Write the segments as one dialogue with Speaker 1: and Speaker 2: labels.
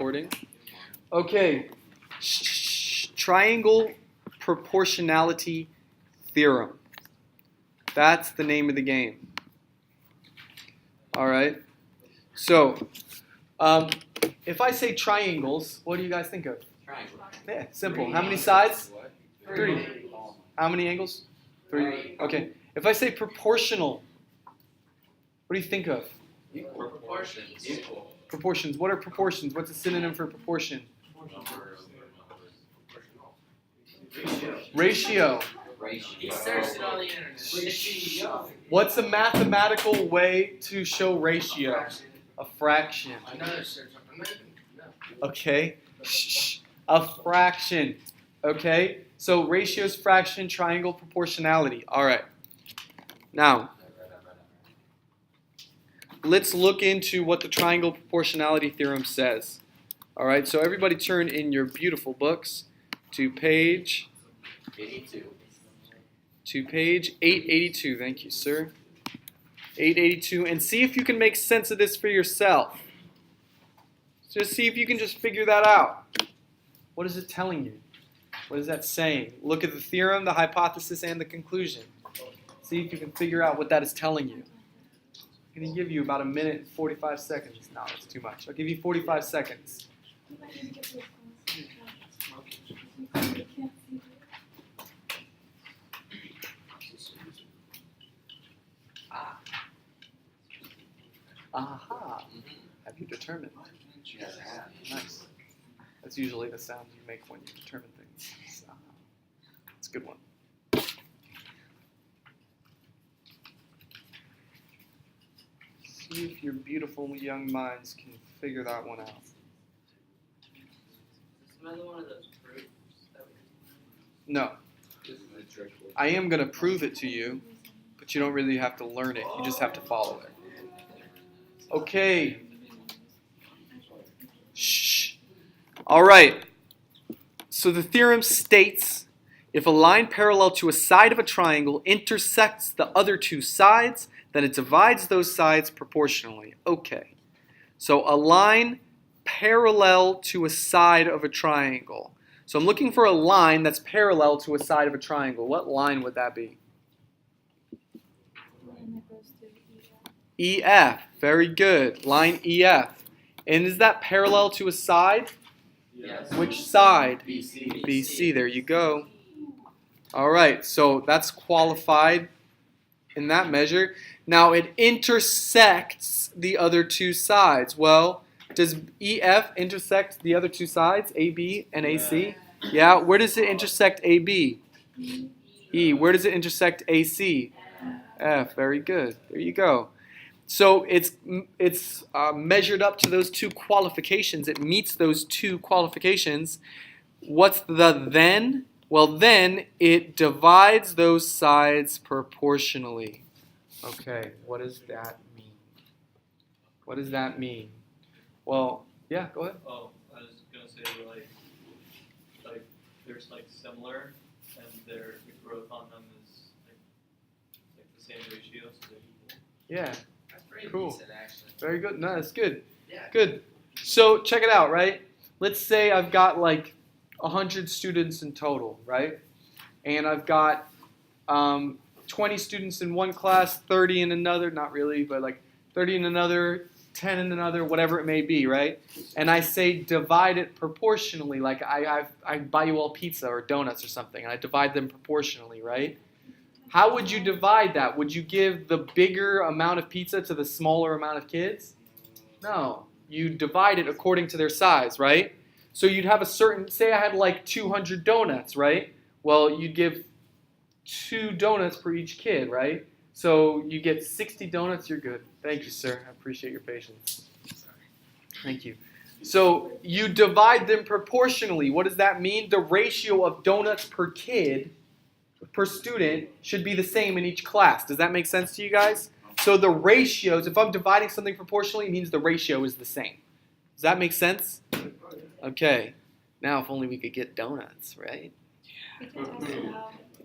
Speaker 1: recording. Okay, triangle proportionality theorem. That's the name of the game. All right. So, if I say triangles, what do you guys think of?
Speaker 2: Triangle.
Speaker 1: Yeah, simple. How many sides?
Speaker 2: What?
Speaker 1: 3. How many angles? 3. Okay. If I say proportional, what do you think of?
Speaker 2: Equal. Proportions. Equal.
Speaker 1: Proportions. What are proportions? What's a synonym for proportion? Ratio.
Speaker 2: He searched it on the internet. Ratio.
Speaker 1: What's a mathematical way to show ratio? A fraction.
Speaker 2: Another search.
Speaker 1: Okay. A fraction. Okay. So ratios, fraction, triangle, proportionality. All right. Now, let's look into what the triangle proportionality theorem says. All right. So everybody turn in your beautiful books to page
Speaker 2: 82.
Speaker 1: To page 882. Thank you, sir. 882. And see if you can make sense of this for yourself. Just see if you can just figure that out. What is it telling you? What is that saying? Look at the theorem, the hypothesis, and the conclusion. See if you can figure out what that is telling you. I'm going to give you about a minute and 45 seconds. No, that's too much. I'll give you 45 seconds. Aha. Have you determined?
Speaker 2: Yes, I have.
Speaker 1: Nice. That's usually the sound you make when you determine things. So, it's a good one. See if your beautiful young minds can figure that one out.
Speaker 2: Is another one of those proofs?
Speaker 1: No.
Speaker 2: This is a trick.
Speaker 1: I am going to prove it to you, but you don't really have to learn it. You just have to follow it. Okay. Shh. All right. So the theorem states, if a line parallel to a side of a triangle intersects the other two sides, then it divides those sides proportionally. Okay. So a line parallel to a side of a triangle. So I'm looking for a line that's parallel to a side of a triangle. What line would that be? EF. Very good. Line EF. And is that parallel to a side?
Speaker 2: Yes.
Speaker 1: Which side?
Speaker 2: BC.
Speaker 1: BC. There you go. All right. So that's qualified in that measure. Now it intersects the other two sides. Well, does EF intersect the other two sides, AB and AC? Yeah. Where does it intersect AB? E. Where does it intersect AC? F. Very good. There you go. So it's measured up to those two qualifications. It meets those two qualifications. What's the then? Well, then it divides those sides proportionally. Okay, what does that mean? What does that mean? Well, yeah, go ahead.
Speaker 3: Oh, I was gonna say like there's like similar, and the growth on them is like the same ratio, so they're equal.
Speaker 1: Yeah.
Speaker 2: That's pretty
Speaker 1: Cool.
Speaker 2: decent, actually.
Speaker 1: Very good. No, that's good.
Speaker 2: Yeah.
Speaker 1: Good. So check it out, right? Let's say I've got like 100 students in total, right? And I've got 20 students in one class, 30 in another, not really, but like 30 in another, 10 in another, whatever it may be, right? And I say divide it proportionally, like I buy you all pizza or donuts or something, and I divide them proportionally, right? How would you divide that? Would you give the bigger amount of pizza to the smaller amount of kids? No. You divide it according to their size, right? So you'd have a certain, say I had like 200 donuts, right? Well, you'd give 2 donuts per each kid, right? So you get 60 donuts, you're good. Thank you, sir. I appreciate your patience. Thank you. So you divide them proportionally. What does that mean? The ratio of donuts per kid, per student, should be the same in each class. Does that make sense to you guys? So the ratios, if I'm dividing something proportionally, it means the ratio is the same. Does that make sense? Okay. Now if only we could get donuts, right?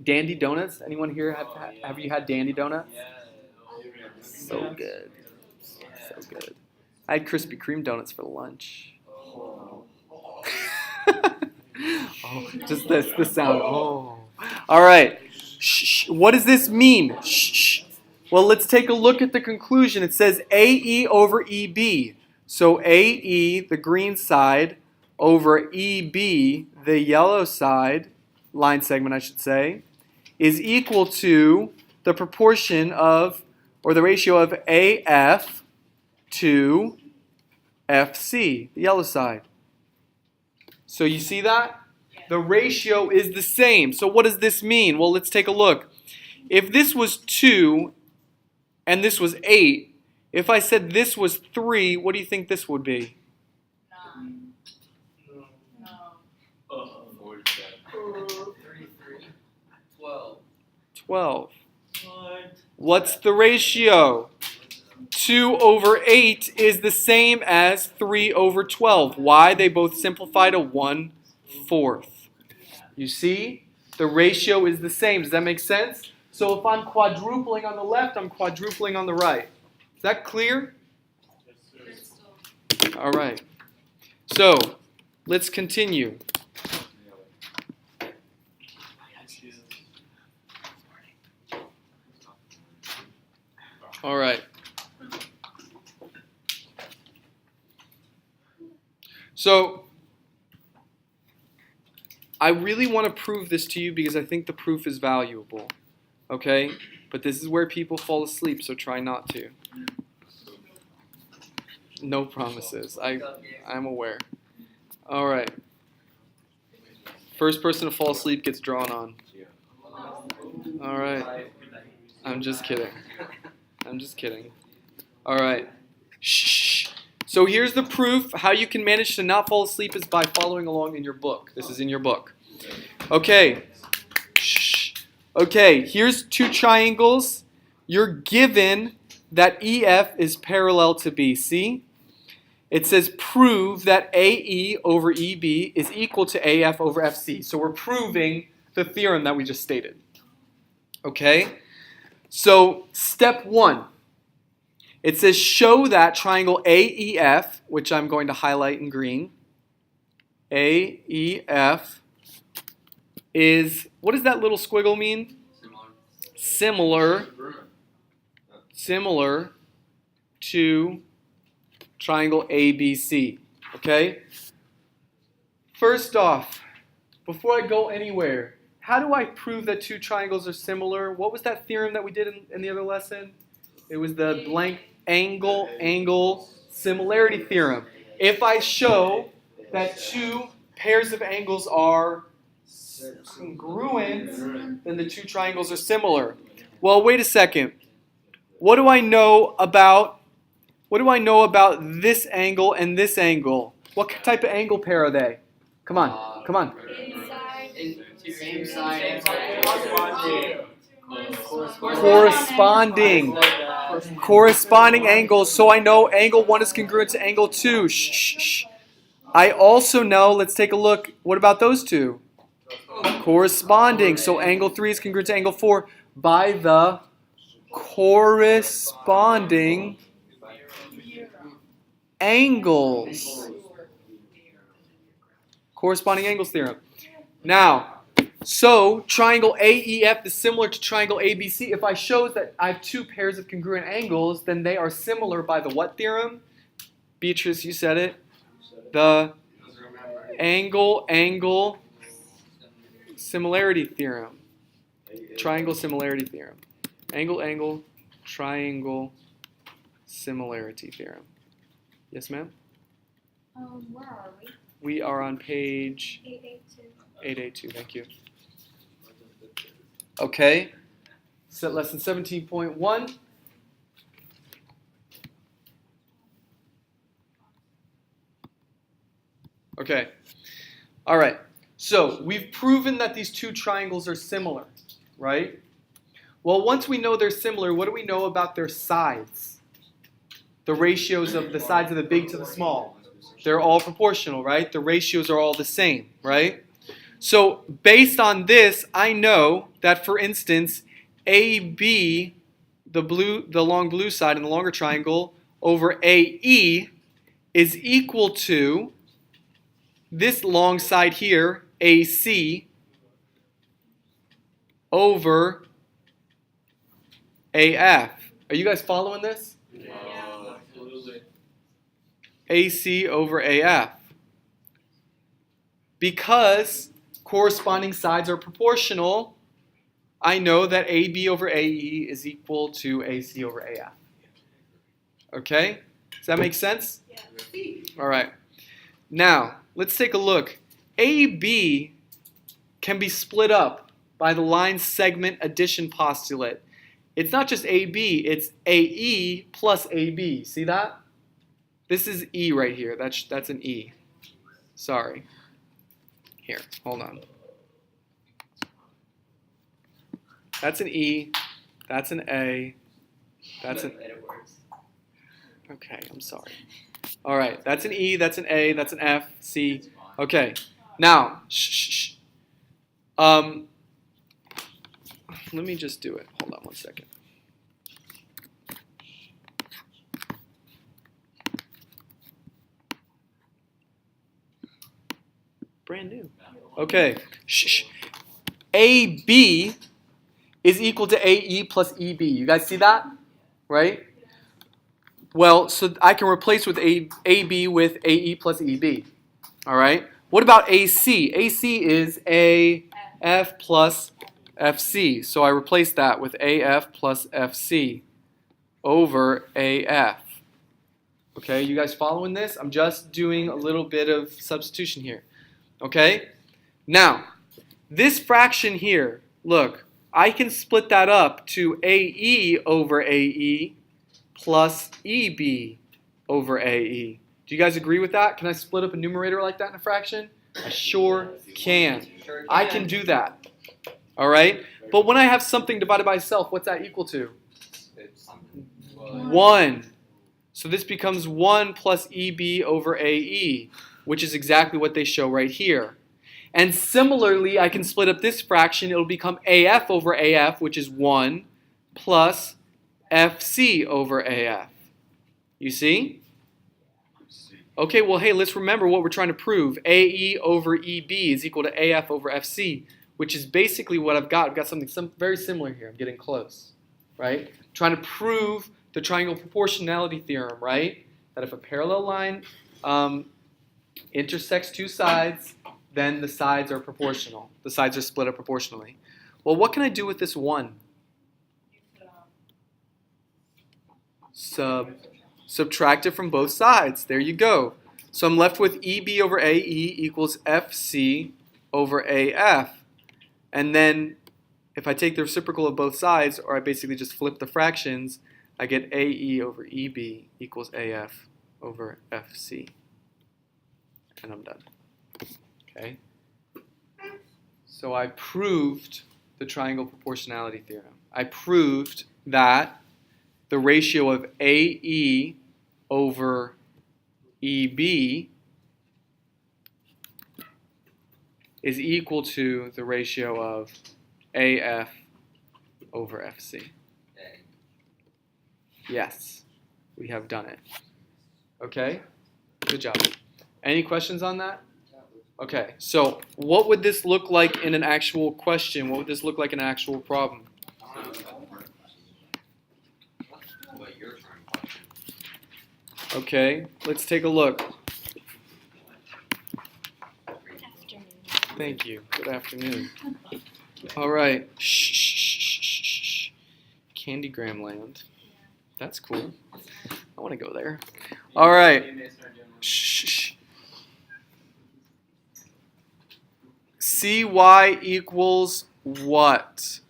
Speaker 1: Dandy donuts? Anyone here have you had Dandy donuts? So good. So good. I had Krispy Kreme donuts for lunch. Oh, just the sound. Oh. All right. Shh. What does this mean? Shh. Well, let's take a look at the conclusion. It says AE over EB. So AE, the green side, over EB, the yellow side, line segment I should say, is equal to the proportion of, or the ratio of AF to FC, the yellow side. So you see that? The ratio is the same. So what does this mean? Well, let's take a look. If this was 2 and this was 8, if I said this was 3, what do you think this would be?
Speaker 2: 9. No. 33. 12.
Speaker 1: 12.
Speaker 3: What?
Speaker 1: What's the ratio? 2 over 8 is the same as 3 over 12. Why? They both simplify to 1/4. You see? The ratio is the same. Does that make sense? So if I'm quadrupling on the left, I'm quadrupling on the right. Is that clear? All right. So let's continue. All right. So I really want to prove this to you because I think the proof is valuable. Okay? But this is where people fall asleep, so try not to. No promises. I'm aware. All right. First person to fall asleep gets drawn on. All right. I'm just kidding. I'm just kidding. All right. Shh. So here's the proof. How you can manage to not fall asleep is by following along in your book. This is in your book. Okay. Shh. Okay, here's two triangles. You're given that EF is parallel to BC. It says prove that AE over EB is equal to AF over FC. So we're proving the theorem that we just stated. Okay? So step 1. It says show that triangle AEF, which I'm going to highlight in green. AEF is, what does that little squiggle mean? Similar to triangle ABC. Okay? First off, before I go anywhere, how do I prove that two triangles are similar? What was that theorem that we did in the other lesson? It was the blank angle similarity theorem. If I show that two pairs of angles are congruent, then the two triangles are similar. Well, wait a second. What do I know about this angle and this angle? What type of angle pair are they? Come on.
Speaker 2: Same side.
Speaker 1: Corresponding angles. So I know angle 1 is congruent to angle 2. Shh. I also know, let's take a look, what about those two? Corresponding. So angle 3 is congruent to angle 4 by the corresponding angles. Corresponding angles theorem. Now, so triangle AEF is similar to triangle ABC. If I show that I have two pairs of congruent angles, then they are similar by the what theorem? Beatrice, you said it. The angle similarity theorem. Triangle similarity theorem. Angle triangle similarity theorem. Yes, ma'am?
Speaker 4: Where are we?
Speaker 1: We are on page
Speaker 4: 882.
Speaker 1: 882. Thank you. Okay. Set lesson 17.1. Okay. All right. So we've proven that these two triangles are similar, right? Well, once we know they're similar, what do we know about their sides? The ratios of the sides of the big to the small. They're all proportional, right? The ratios are all the same, right? So based on this, I know that, for instance, AB, the long blue side in the longer triangle, over AE is equal to this long side here AC over AF. Are you guys following this?
Speaker 3: Absolutely.
Speaker 1: AC over AF. Because corresponding sides are proportional, I know that AB over AE is equal to AC over AF. Okay? Does that make sense?
Speaker 2: Yeah.
Speaker 1: All right. Now, let's take a look. AB can be split up by the line segment addition postulate. It's not just AB, it's AE plus AB. See that? This is E right here. That's an E. Sorry. Here, hold on. That's an E. That's an A. That's an... Okay, I'm sorry. All right, that's an E, that's an A, that's an F, C. Okay, now, shh. Let me just do it. Hold on one second. Brand new. Okay, shh. AB is equal to AE plus EB. You guys see that? Right? Well, so I can replace with AB with AE plus EB. All right? What about AC? AC is AF plus FC. So I replace that with AF plus FC over AF. Okay, you guys following this? I'm just doing a little bit of substitution here. Okay? Now, this fraction here, look, I can split that up to AE over AE plus EB over AE. Do you guys agree with that? Can I split up a numerator like that in a fraction? I sure can. I can do that. All right? But when I have something divided by itself, what's that equal to? 1. So this becomes 1 plus EB over AE, which is exactly what they show right here. And similarly, I can split up this fraction. It'll become AF over AF, which is 1, plus FC over AF. You see? Okay, well, hey, let's remember what we're trying to prove. AE over EB is equal to AF over FC, which is basically what I've got. I've got something very similar here. I'm getting close, right? Trying to prove the triangle proportionality theorem, right? That if a parallel line intersects two sides, then the sides are proportional. The sides are split up proportionally. Well, what can I do with this 1? Subtract it from both sides. There you go. So I'm left with EB over AE equals FC over AF. And then if I take the reciprocal of both sides, or I basically just flip the fractions, I get AE over EB equals AF over FC. And I'm done. Okay? So I proved the triangle proportionality theorem. I proved that the ratio of AE over EB is equal to the ratio of AF over FC. Yes, we have done it. Okay? Good job. Any questions on that? Okay, so what would this look like in an actual question? What would this look like in an actual problem? Okay, let's take a look.
Speaker 4: Good afternoon.
Speaker 1: Thank you. Good afternoon. All right. Shh. Candygram land. That's cool. I want to go there. All right. Shh. CY equals what?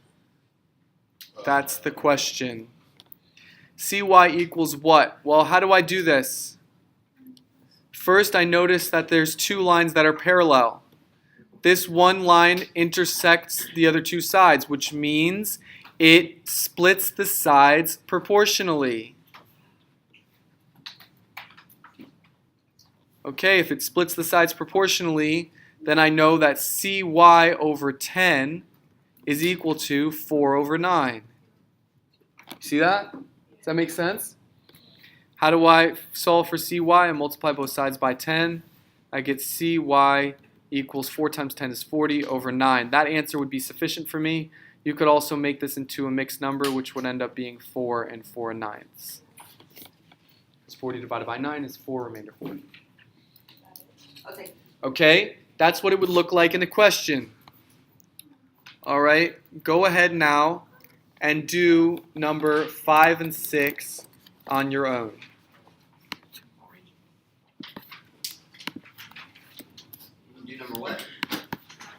Speaker 1: That's the question. CY equals what? Well, how do I do this? First, I notice that there's two lines that are parallel. This one line intersects the other two sides, which means it splits the sides proportionally. Okay, if it splits the sides proportionally, then I know that CY over 10 is equal to 4 over 9. See that? Does that make sense? How do I solve for CY? I multiply both sides by 10. I get CY equals 4 times 10 is 40 over 9. That answer would be sufficient for me. You could also make this into a mixed number, which would end up being 4 and 4/9. Because 40 divided by 9 is 4 remainder 40.
Speaker 2: Okay.
Speaker 1: Okay, that's what it would look like in a question. All right, go ahead now and do number 5 and 6 on your own.
Speaker 2: Do number what?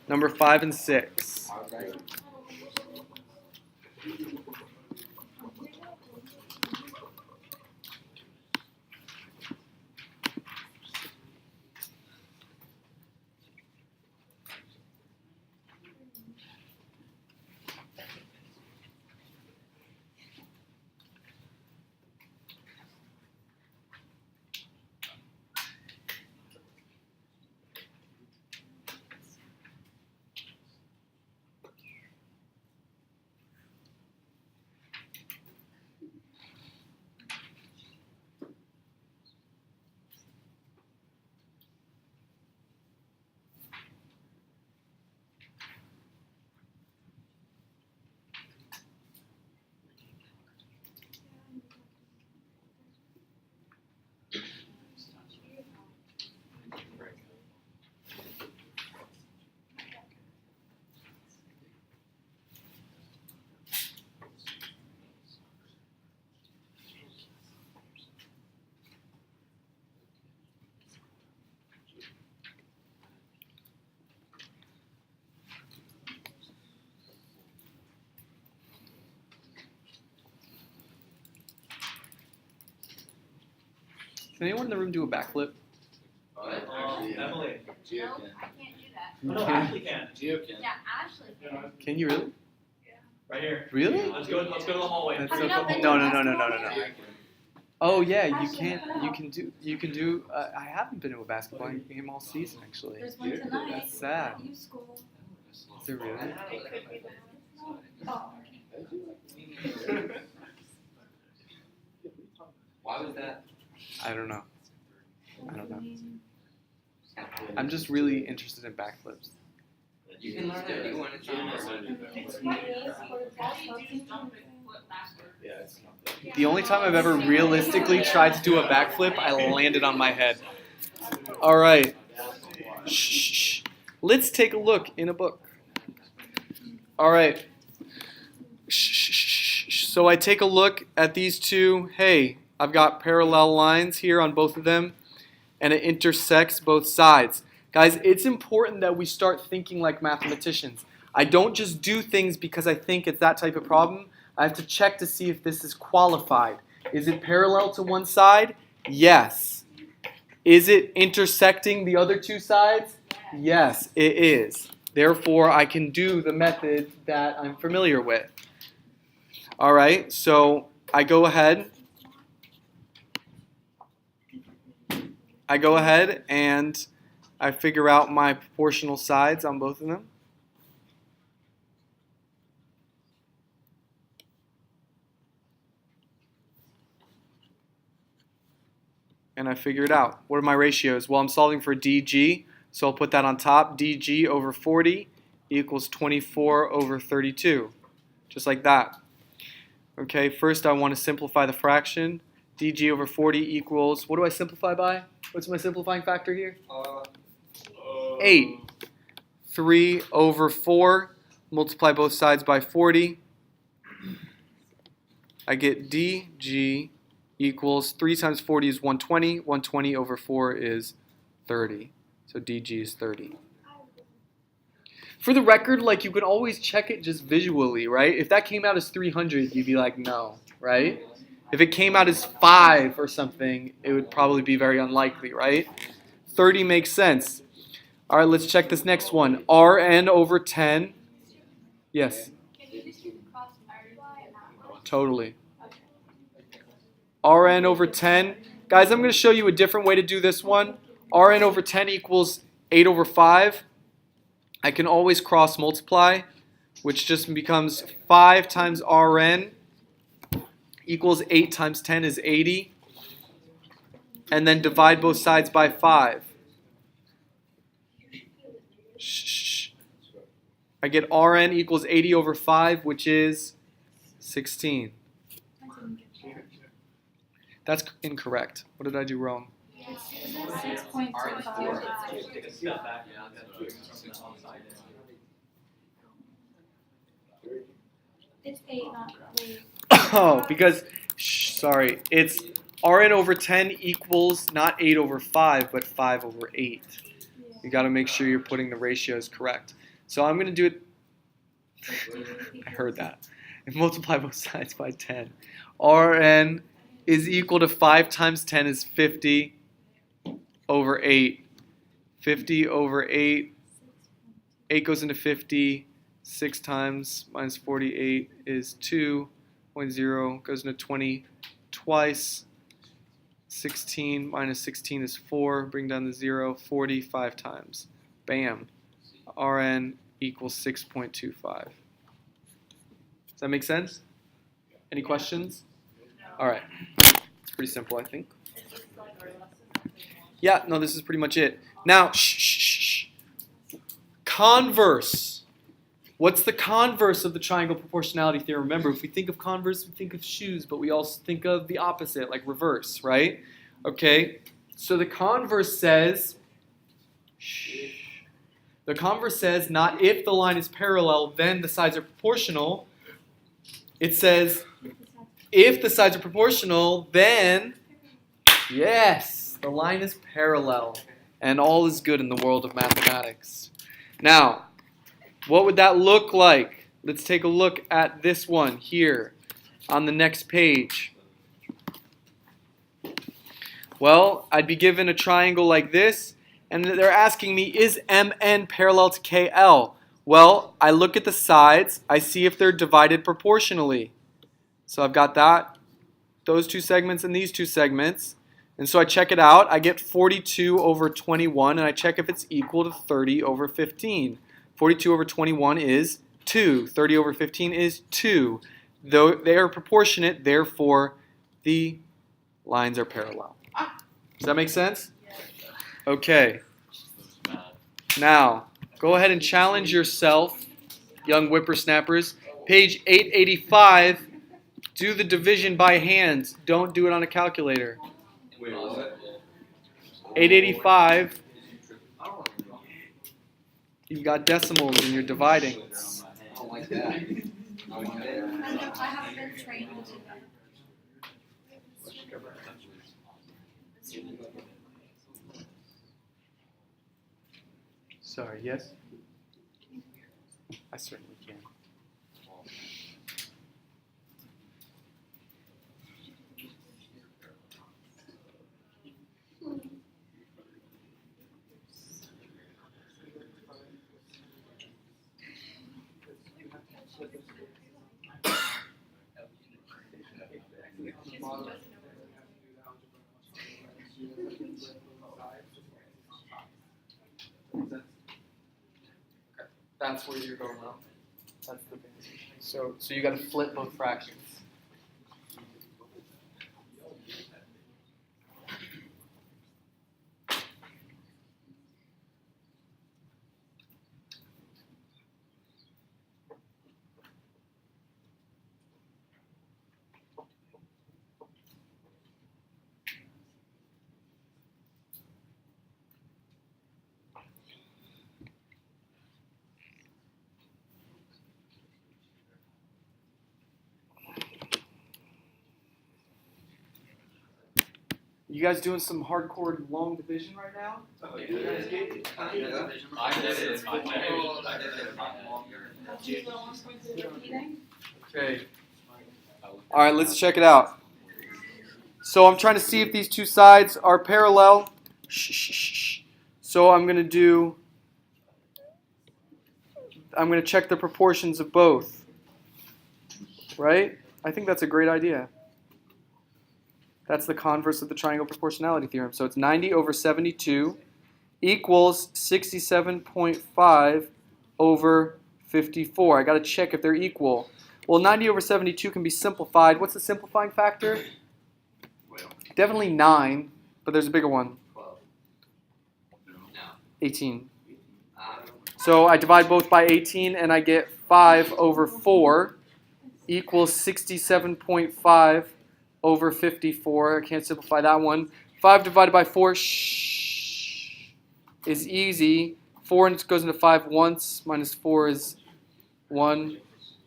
Speaker 1: Number 5 and 6.
Speaker 2: Okay.
Speaker 1: Can anyone in the room do a backflip?
Speaker 3: Emily.
Speaker 4: No, I can't do that.
Speaker 3: No, Ashley can.
Speaker 4: Yeah, Ashley can.
Speaker 1: Can you really?
Speaker 3: Right here.
Speaker 1: Really?
Speaker 3: Let's go to the hallway.
Speaker 1: That's
Speaker 4: Have
Speaker 1: so
Speaker 4: you not
Speaker 1: cool.
Speaker 4: been
Speaker 1: No,
Speaker 4: to
Speaker 1: no, no, no, no,
Speaker 4: basketball
Speaker 1: no, no.
Speaker 4: yet?
Speaker 1: Oh yeah, you
Speaker 4: Ashley,
Speaker 1: can't.
Speaker 4: check it
Speaker 1: You
Speaker 4: out.
Speaker 1: can do. You can do. I haven't been to a basketball game all season actually.
Speaker 4: There's one tonight.
Speaker 1: That's sad.
Speaker 4: at U school.
Speaker 1: Is there really?
Speaker 4: Oh,
Speaker 2: Why was that?
Speaker 1: I don't know. I don't know. I'm just really interested in backflips.
Speaker 2: You can learn that if you want to try.
Speaker 4: it's quite easy for the basketball team.
Speaker 1: The only time I've ever realistically tried to do a backflip, I landed on my head. All right. Shh. Let's take a look in a book. All right. Shh. So I take a look at these two. Hey, I've got parallel lines here on both of them, and it intersects both sides. Guys, it's important that we start thinking like mathematicians. I don't just do things because I think it's that type of problem. I have to check to see if this is qualified. Is it parallel to one side? Yes. Is it intersecting the other two sides? Yes, it is. Therefore, I can do the method that I'm familiar with. All right, so I go ahead and I figure out my proportional sides on both of them. And I figure it out. What are my ratios? Well, I'm solving for dg, so I'll put that on top. dg over 40 equals 24 over 32, just like that. Okay, first I want to simplify the fraction. dg over 40 equals, what do I simplify by? What's my simplifying factor here? 8. 3 over 4, multiply both sides by 40. I get dg equals 3 times 40 is 120. 120 over 4 is 30. So dg is 30. For the record, like, you can always check it just visually, right? If that came out as 300, you'd be like, no, right? If it came out as 5 or something, it would probably be very unlikely, right? 30 makes sense. All right, let's check this next one. Rn over 10. Yes,
Speaker 4: Can you just do the cross multiply and that one?
Speaker 1: totally.
Speaker 4: Okay.
Speaker 1: Rn over 10. Guys, I'm going to show you a different way to do this one. Rn over 10 equals 8 over 5. I can always cross multiply, which just becomes 5 times Rn equals 8 times 10 is 80. And then divide both sides by 5. I get Rn equals 80 over 5, which is 16. That's incorrect. What did I do wrong?
Speaker 4: It's 6.25.
Speaker 3: Take a step back and look at it from the outside in.
Speaker 4: It's 8, not 3.
Speaker 1: Oh, because, sorry, it's Rn over 10 equals not 8 over 5, but 5 over 8. You got to make sure you're putting the ratios correct. So I'm going to do it, I heard that, and multiply both sides by 10. Rn is equal to 5 times 10 is 50 over 8. 50 over 8, 8 goes into 50, 6 times minus 48 is 2.0, goes into 20 twice. 16 minus 16 is 4, bring down the 0, 40 5 times. Bam. Rn equals 6.25. Does that make sense? Any questions? All right. It's pretty simple, I think. Yeah, no, this is pretty much it. Now, converse. What's the converse of the triangle proportionality theorem? Remember, if we think of converse, we think of shoes, but we also think of the opposite, like reverse, right? Okay, so the converse says, not if the line is parallel, then the sides are proportional. It says, if the sides are proportional, then, yes, the line is parallel. And all is good in the world of mathematics. Now, what would that look like? Let's take a look at this one here on the next page. Well, I'd be given a triangle like this, and they're asking me, is MN parallel to KL? Well, I look at the sides, I see if they're divided proportionally. So I've got that, those two segments and these two segments. And so I check it out, I get 42 over 21, and I check if it's equal to 30 over 15. 42 over 21 is 2. 30 over 15 is 2. Though they are proportionate, therefore the lines are parallel. Does that make sense? Okay. Now, go ahead and challenge yourself, young whippersnappers. Page 885, do the division by hand. Don't do it on a calculator. 885, you've got decimals and you're dividing.
Speaker 4: I haven't been trained to do that.
Speaker 1: Sorry, yes? I certainly can. That's where you're going now. That's the base. So you got to flip both fractions. You guys doing some hardcore long division right now?
Speaker 3: Oh,
Speaker 1: You guys get it?
Speaker 3: I did it.
Speaker 1: Okay. All right, let's check it out. So I'm trying to see if these two sides are parallel. So I'm going to check the proportions of both. Right? I think that's a great idea. That's the converse of the triangle proportionality theorem. So it's 90 over 72 equals 67.5 over 54. I got to check if they're equal. Well, 90 over 72 can be simplified. What's the simplifying factor? Definitely 9, but there's a bigger one. 18. So I divide both by 18 and I get 5 over 4 equals 67.5 over 54. I can't simplify that one. 5 divided by 4 is easy. 4 goes into 5 once, minus 4 is 1.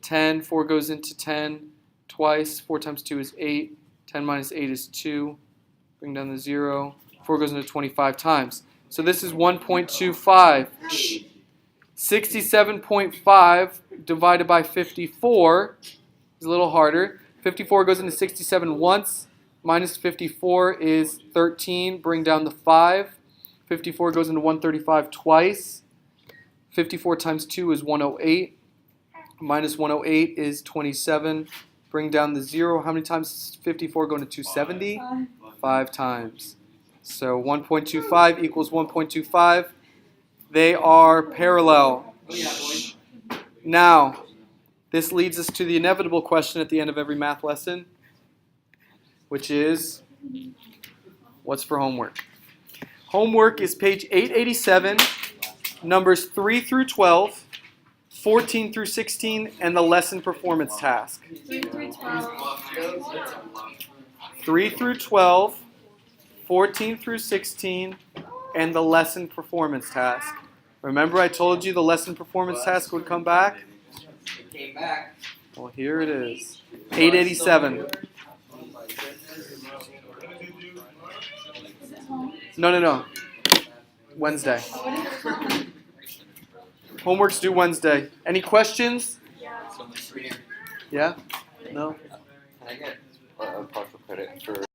Speaker 1: 10, 4 goes into 10 twice. 4 times 2 is 8. 10 minus 8 is 2. Bring down the 0. 4 goes into 25 times. So this is 1.25. 67.5 divided by 54 is a little harder. 54 goes into 67 once. Minus 54 is 13. Bring down the 5. 54 goes into 135 twice. 54 times 2 is 108. Minus 108 is 27. Bring down the 0. How many times does 54 go into 270? 5 times. So 1.25 equals 1.25. They are parallel. Now, this leads us to the inevitable question at the end of every math lesson, which is, what's for homework? Homework is page 887, numbers 3 through 12, 14 through 16, and the lesson performance task.
Speaker 4: 3 through 12.
Speaker 1: 3 through 12, 14 through 16, and the lesson performance task. Remember I told you the lesson performance task would come back?
Speaker 2: It came back.
Speaker 1: Well, here it is. 887.
Speaker 4: Is it home?
Speaker 1: No. Wednesday.
Speaker 4: What is it home?
Speaker 1: Homework's due Wednesday. Any questions?
Speaker 2: So much reading.
Speaker 1: Yeah? No?
Speaker 5: Can I get partial credit for